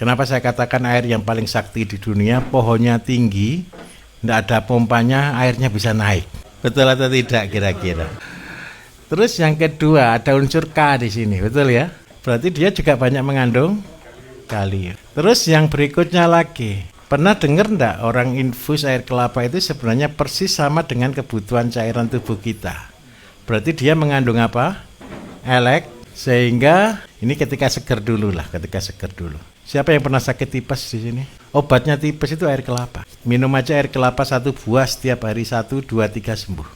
Kenapa saya katakan air yang paling sakti di dunia? Pohonnya tinggi, tidak ada pompanya, airnya bisa naik. Betul atau tidak kira-kira? Terus yang kedua ada unsur K di sini, betul ya? Berarti dia juga banyak mengandung kalium. Terus yang berikutnya lagi, pernah dengar enggak orang infus air kelapa itu sebenarnya persis sama dengan kebutuhan cairan tubuh kita. Berarti dia mengandung apa? Sehingga ini ketika seger dulu. Siapa yang pernah sakit tipes di sini? Obatnya tipes itu air kelapa. Minum aja air kelapa 1 buah setiap hari, 1, 2, 3 sembuh.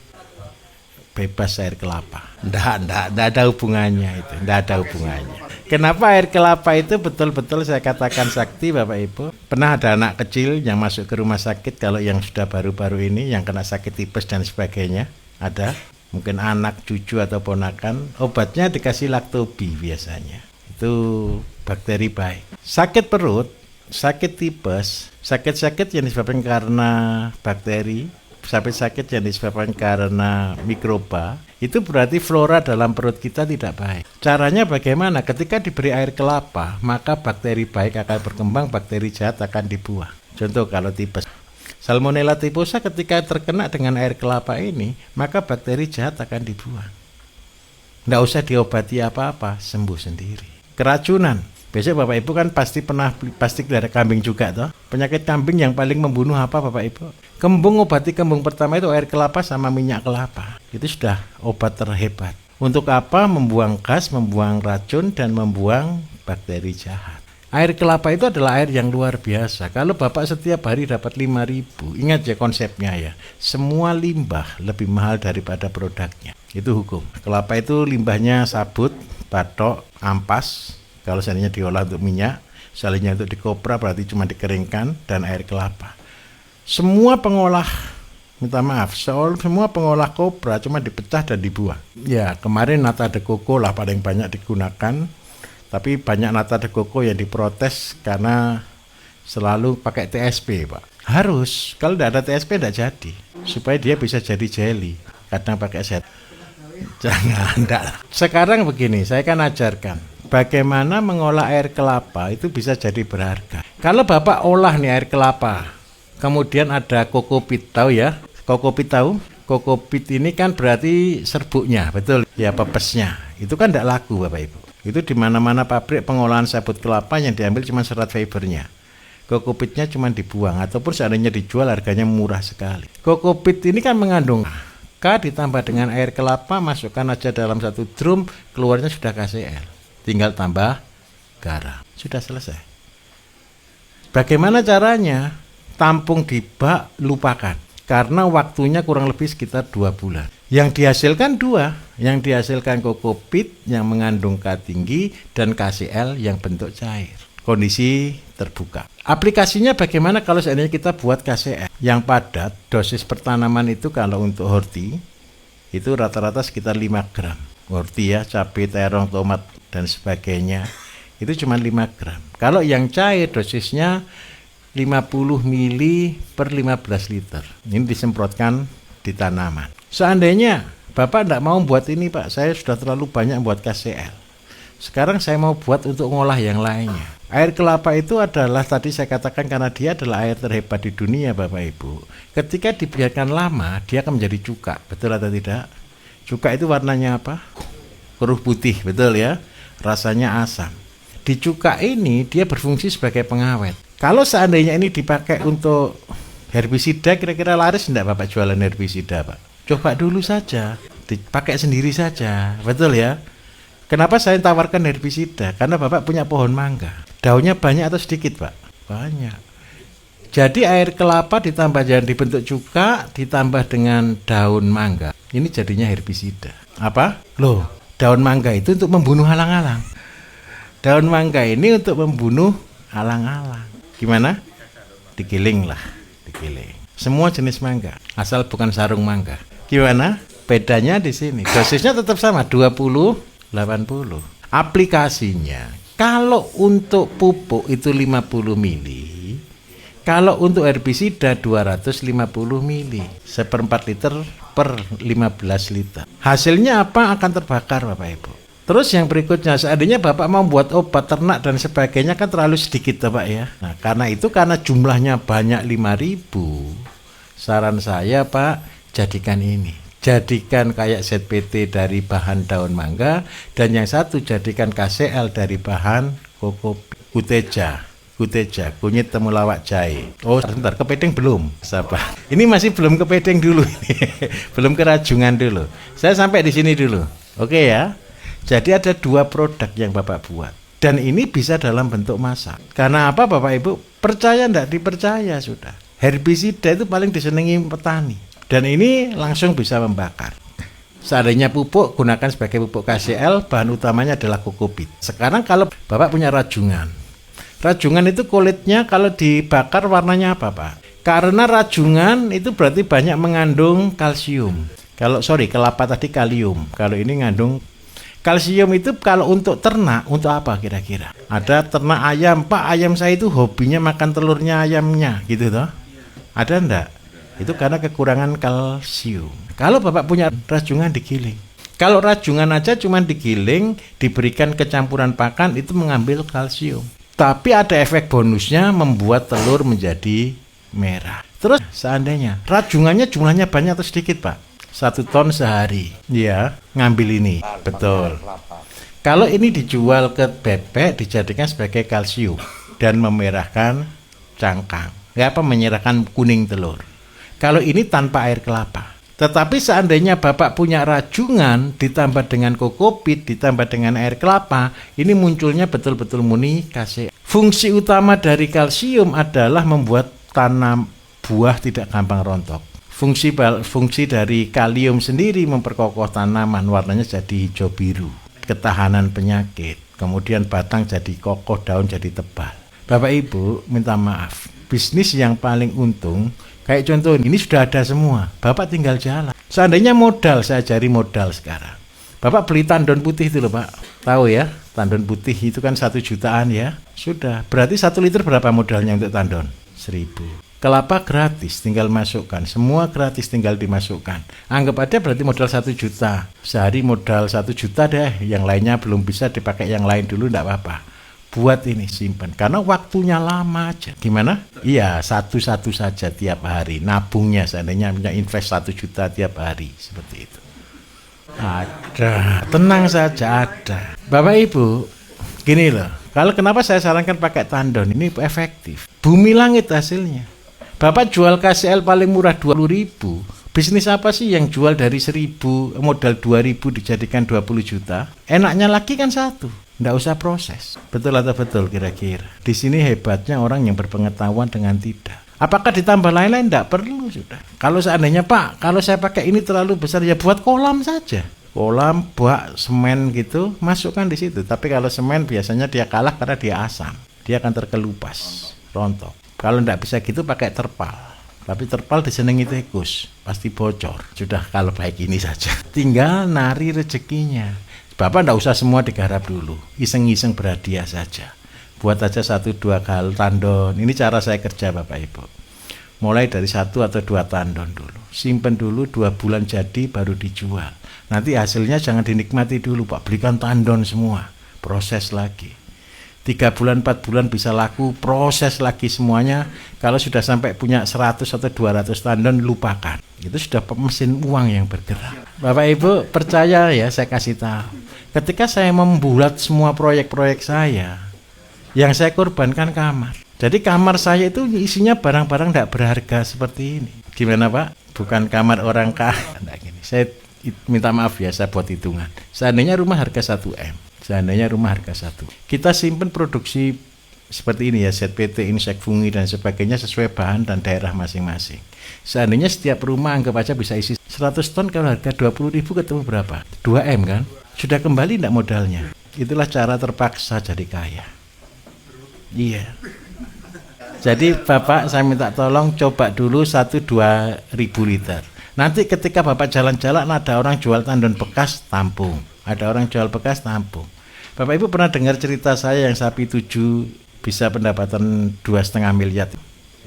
Bebas air kelapa. Nggak ada hubungannya itu. Nggak ada hubungannya. Kenapa air kelapa itu betul-betul saya katakan sakti, Bapak Ibu? Pernah ada anak kecil yang masuk ke rumah sakit, kalau yang sudah baru-baru ini yang kena sakit tipes dan sebagainya, ada mungkin anak, cucu atau ponakan, obatnya dikasih laktobi biasanya. Itu bakteri baik. Sakit perut, sakit tipes, sakit-sakit yang disebabkan karena bakteri, sakit-sakit yang disebabkan karena mikroba, itu berarti flora dalam perut kita tidak baik. Caranya bagaimana? Ketika diberi air kelapa, maka bakteri baik akan berkembang, bakteri jahat akan dibuang. Contoh kalau tipes, Salmonella typhosa ketika terkena dengan air kelapa ini, maka bakteri jahat akan dibuang. Nggak usah diobati apa-apa, sembuh sendiri. Keracunan, biasanya Bapak Ibu kan pasti dari kambing juga toh. Penyakit kambing yang paling membunuh apa Bapak Ibu? Kembung, obati kembung pertama itu air kelapa sama minyak kelapa. Itu sudah obat terhebat. Untuk apa? Membuang gas, membuang racun, dan membuang bakteri jahat. Air kelapa itu adalah air yang luar biasa. Kalau Bapak setiap hari dapat 5.000, ingat ya konsepnya ya. Semua limbah lebih mahal daripada produknya. Itu hukum. Kelapa itu limbahnya sabut, batok, ampas. Kalau seandainya diolah untuk minyak, seandainya untuk dikopra berarti cuma dikeringkan, dan air kelapa. Semua pengolah, minta maaf, semua pengolah kopra cuma dipecah dan dibuang. Ya, kemarin nata de coco lah paling banyak digunakan, tapi banyak nata de coco yang diprotes karena selalu pakai TSP, Pak. Harus, kalau tidak ada TSP tidak jadi, supaya dia bisa jadi jelly, kadang pakai set. Jangan, enggak. Sekarang begini, saya kan ajarkan bagaimana mengolah air kelapa itu bisa jadi berharga. Kalau Bapak olah nih air kelapa, kemudian ada kokopit, tahu ya? Kokopit tahu? Kokopit ini kan berarti serbuknya, betul? Ya, pepesnya. Itu kan tidak laku Bapak Ibu. Itu di mana-mana pabrik pengolahan sabut kelapa yang diambil cuma serat fibernya. Kokopitnya cuma dibuang, ataupun seandainya dijual harganya murah sekali. Kokopit ini kan mengandung K ditambah dengan air kelapa, masukkan aja dalam 1 drum, keluarnya sudah KCl. Tinggal tambah garam. Sudah selesai. Bagaimana caranya? Tampung di bak, lupakan. Karena waktunya kurang lebih sekitar 2 bulan. Yang dihasilkan 2. Yang dihasilkan kokopit yang mengandung K tinggi dan KCl yang bentuk cair. Kondisi terbuka. Aplikasinya bagaimana kalau seandainya kita buat KCl yang padat, dosis pertanaman itu kalau untuk horti itu rata-rata sekitar 5 gram. Horti ya, cabai, terong, tomat dan sebagainya itu cuma 5 gram. Kalau yang cair dosisnya 50 mili per 15 liter. Ini disemprotkan di tanaman. Seandainya Bapak tidak mau buat ini Pak, saya sudah terlalu banyak buat KCl. Sekarang saya mau buat untuk ngolah yang lainnya. Air kelapa itu adalah, tadi saya katakan karena dia adalah air terhebat di dunia Bapak Ibu. Ketika dibiarkan lama, dia akan menjadi cuka. Betul atau tidak? Cuka itu warnanya apa? Keruh putih, betul ya? Rasanya asam. Di cuka ini dia berfungsi sebagai pengawet. Kalau seandainya ini dipakai untuk herbisida, kira-kira laris enggak Bapak jualan herbisida Pak? Coba dulu saja, dipakai sendiri saja, betul ya? Kenapa saya tawarkan herbisida? Karena Bapak punya pohon mangga. Daunnya banyak atau sedikit Pak? Banyak. Jadi air kelapa ditambah jangan dibentuk cuka, ditambah dengan daun mangga. Ini jadinya herbisida. Apa? Loh, daun mangga itu untuk membunuh alang-alang. Daun mangga ini untuk membunuh alang-alang. Gimana? Digiling lah, digiling. Semua jenis mangga, asal bukan sarung mangga. Gimana? Bedanya di sini. Dosisnya tetap sama, 20, 80. Aplikasinya, kalau untuk pupuk itu 50 mili, kalau untuk herbisida 250 mili, 1/4 liter per 15 liter. Hasilnya apa? Akan terbakar Bapak Ibu. Terus yang berikutnya, seandainya Bapak mau buat obat ternak dan sebagainya kan terlalu sedikit Bapak ya. Nah karena jumlahnya banyak 5.000, saran saya Pak, jadikan ini. Jadikan kayak ZPT dari bahan daun mangga, dan yang satu jadikan KCL dari bahan kuteja, kunyit temulawak jahe. Oh sebentar, kepiting belum, sabar. Ini masih belum kepiting dulu, belum kerajungan dulu. Saya sampai di sini dulu, oke ya. Jadi ada 2 produk yang Bapak buat. Dan ini bisa dalam bentuk masak. Karena apa Bapak Ibu? Percaya enggak dipercaya sudah. Herbisida itu paling disenangi petani. Dan ini langsung bisa membakar. Seandainya pupuk, gunakan sebagai pupuk KCL, bahan utamanya adalah kokopit. Sekarang kalau Bapak punya rajungan. Rajungan itu kulitnya kalau dibakar warnanya apa Pak? Karena rajungan itu berarti banyak mengandung kalsium. Kelapa tadi kalium. Kalau ini ngandung kalsium. Itu kalau untuk ternak, untuk apa kira-kira? Ada ternak ayam, Pak, ayam saya itu hobinya makan telurnya ayamnya, gitu toh? Ada enggak? Itu karena kekurangan kalsium. Kalau Bapak punya rajungan digiling. Kalau rajungan aja cuman digiling, diberikan kecampuran pakan, itu mengambil kalsium. Tapi ada efek bonusnya, membuat telur menjadi merah. Terus seandainya rajungannya jumlahnya banyak atau sedikit Pak? 1 ton sehari, ya ngambil ini, betul. Kalau ini dijual ke bebek, dijadikan sebagai kalsium dan memerahkan cangkang, menyerahkan kuning telur. Kalau ini tanpa air kelapa. Tetapi seandainya Bapak punya rajungan ditambah dengan kokopit, ditambah dengan air kelapa, ini munculnya betul-betul murni KCL. Fungsi utama dari kalsium adalah membuat tanam buah tidak gampang rontok. Fungsi dari kalium sendiri memperkokoh tanaman, warnanya jadi hijau biru, ketahanan penyakit, kemudian batang jadi kokoh, daun jadi tebal. Bapak Ibu minta maaf, bisnis yang paling untung kayak contoh ini sudah ada semua, Bapak tinggal jalan. Seandainya modal, saya cari modal sekarang. Bapak beli tandon putih itu loh Pak, tahu ya, tandon putih itu kan 1 jutaan ya. Sudah, berarti 1 liter berapa modalnya untuk tandon? 1.000. Kelapa gratis, tinggal masukkan. Semua gratis, tinggal dimasukkan. Anggap aja berarti modal 1 juta. Sehari modal 1 juta deh. Yang lainnya belum bisa dipakai yang lain dulu, enggak apa-apa. Buat ini, simpan. Karena waktunya lama aja. Gimana? Iya, satu-satu saja tiap hari. Nabungnya seandainya invest 1 juta tiap hari. Seperti itu. Ada. Tenang saja, ada. Bapak Ibu, gini loh. Kalau kenapa saya sarankan pakai tandon, ini efektif. Bumi langit hasilnya. Bapak jual KCL paling murah 20.000. Bisnis apa sih yang jual dari 1.000 modal 2.000 dijadikan 20 juta? Enaknya lagi kan 1, nggak usah proses. Betul atau betul kira-kira? Di sini hebatnya orang yang berpengetahuan dengan tidak. Apakah ditambah lain-lain? Nggak perlu sudah. Kalau seandainya Pak, kalau saya pakai ini terlalu besar, ya buat kolam saja. Kolam, bak, semen gitu, masukkan di situ. Tapi kalau semen biasanya dia kalah karena dia asam. Dia akan terkelupas, rontok. Kalau tidak bisa gitu pakai terpal. Tapi terpal disenangi tikus, pasti bocor. Sudah kalau baik ini saja. Tinggal nari rezekinya. Bapak tidak usah semua digarap dulu. Iseng-iseng berhadiah saja. Buat aja 1-2 kali tandon. Ini cara saya kerja Bapak Ibu. Mulai dari 1 atau 2 tandon dulu. Simpen dulu 2 bulan jadi baru dijual. Nanti hasilnya jangan dinikmati dulu Pak. Belikan tandon semua. Proses lagi. 3 bulan, 4 bulan bisa laku, proses lagi semuanya. Kalau sudah sampai punya 100 atau 200 tandon, lupakan. Itu sudah mesin uang yang bergerak. Bapak Ibu percaya ya, saya kasih tahu. Ketika saya membuat semua proyek-proyek saya, yang saya korbankan kamar. Jadi kamar saya itu isinya barang-barang tidak berharga seperti ini. Gimana Pak? Bukan kamar orang kaya. Nah, gini. Saya minta maaf ya, saya buat hitungan. Seandainya rumah harga 1 M. Seandainya rumah harga 1. Kita simpen produksi seperti ini ya, ZPT, insek fungi dan sebagainya sesuai bahan dan daerah masing-masing. Seandainya setiap rumah anggap aja bisa isi 100 ton, kalau harga 20.000 ketemu berapa? 2 M kan? Sudah kembali enggak modalnya? Itulah cara terpaksa jadi kaya. Iya. Jadi Bapak saya minta tolong coba dulu 1-2 ribu liter. Nanti ketika Bapak jalan-jalan ada orang jual tandon bekas, tampung. Ada orang jual bekas, tampung. Bapak Ibu pernah dengar cerita saya yang sapi 7 bisa pendapatan 2,5 miliar.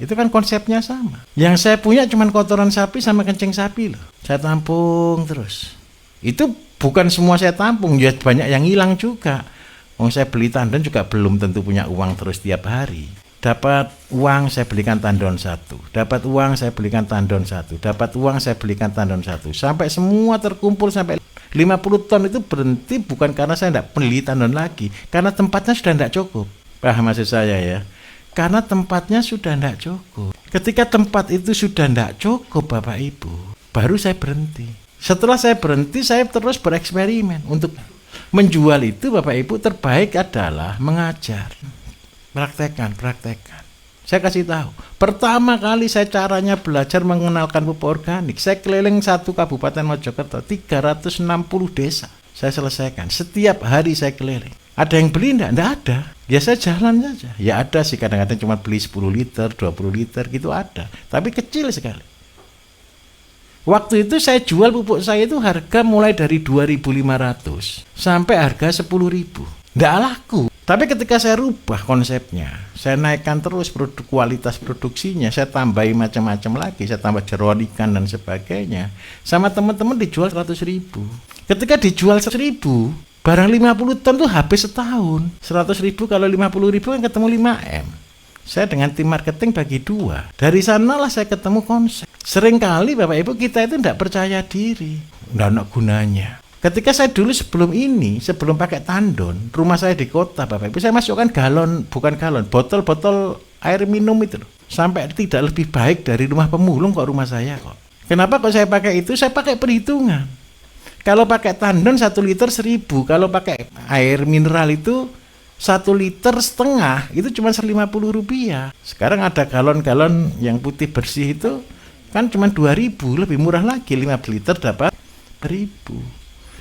Itu kan konsepnya sama. Yang saya punya cuma kotoran sapi sama kencing sapi loh. Saya tampung terus. Itu Bukan semua saya tampung, ya banyak yang hilang juga. Saya beli tandon juga belum tentu punya uang terus tiap hari. Dapat uang saya belikan tandon satu, dapat uang saya belikan tandon satu, dapat uang saya belikan tandon satu, sampai semua terkumpul sampai 50 ton itu berhenti bukan karena saya tidak beli tandon lagi, karena tempatnya sudah tidak cukup. Paham maksud saya ya? Karena tempatnya sudah tidak cukup. Ketika tempat itu sudah tidak cukup Bapak Ibu, baru saya berhenti. Setelah saya berhenti, saya terus bereksperimen untuk menjual itu. Bapak Ibu, terbaik adalah mengajar. Praktekkan. Saya kasih tahu. Pertama kali saya caranya belajar mengenalkan pupuk organik. Saya keliling satu Kabupaten Mojokerto, 360 desa. Saya selesaikan. Setiap hari saya keliling. Ada yang beli? Enggak ada. Ya saya jalan saja. Ya ada sih, kadang-kadang cuma beli 10 liter, 20 liter gitu ada. Tapi kecil sekali. Waktu itu saya jual pupuk saya itu harga mulai dari 2.500 sampai harga 10.000. Nggak laku. Tapi ketika saya rubah konsepnya, saya naikkan terus kualitas produksinya, saya tambahi macam-macam lagi, saya tambah jeroan ikan dan sebagainya. Sama teman-teman dijual 100.000. Ketika dijual 1.000, barang 50 ton tuh habis setahun. 100.000 kalau 50.000 kan ketemu 5M. Saya dengan tim marketing bagi 2. Dari sanalah saya ketemu konsep. Seringkali Bapak Ibu kita itu tidak percaya diri. Tidak ada gunanya. Ketika saya dulu sebelum pakai tandon, rumah saya di kota Bapak Ibu, saya masukkan botol-botol air minum itu loh. Sampai tidak lebih baik dari rumah pemulung kok rumah saya kok. Kenapa kok saya pakai itu? Saya pakai perhitungan. Kalau pakai tandon 1 liter 1.000, kalau pakai air mineral itu 1,5 liter itu cuma Rp50. Sekarang ada galon-galon yang putih bersih itu kan cuma 2.000, lebih murah lagi, 5 liter dapat 1.000.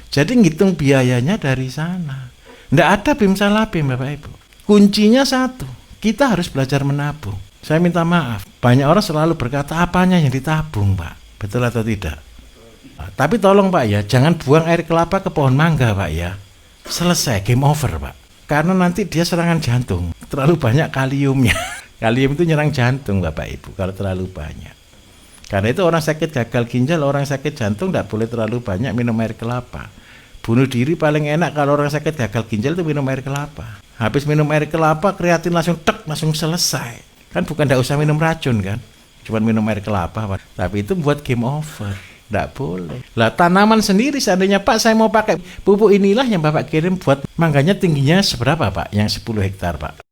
Jadi ngitung biayanya dari sana. Nggak ada bim salah bim Bapak Ibu. Kuncinya satu, kita harus belajar menabung. Saya minta maaf, banyak orang selalu berkata apanya yang ditabung Pak, betul atau tidak? Tapi tolong Pak ya, jangan buang air kelapa ke pohon mangga Pak ya. Selesai, game over Pak. Karena nanti dia serangan jantung, terlalu banyak kaliumnya. Kalium itu nyerang jantung Bapak Ibu kalau terlalu banyak. Karena itu orang sakit gagal ginjal, orang sakit jantung tidak boleh terlalu banyak minum air kelapa. Bunuh diri paling enak kalau orang sakit gagal ginjal itu minum air kelapa. Habis minum air kelapa, kreatin langsung langsung selesai. Kan bukan tidak usah minum racun kan, cuma minum air kelapa Pak. Tapi itu buat game over. Tidak boleh. Lah tanaman sendiri seandainya Pak saya mau pakai pupuk inilah yang Bapak kirim buat mangganya tingginya seberapa Pak? Yang 10 hektar Pak.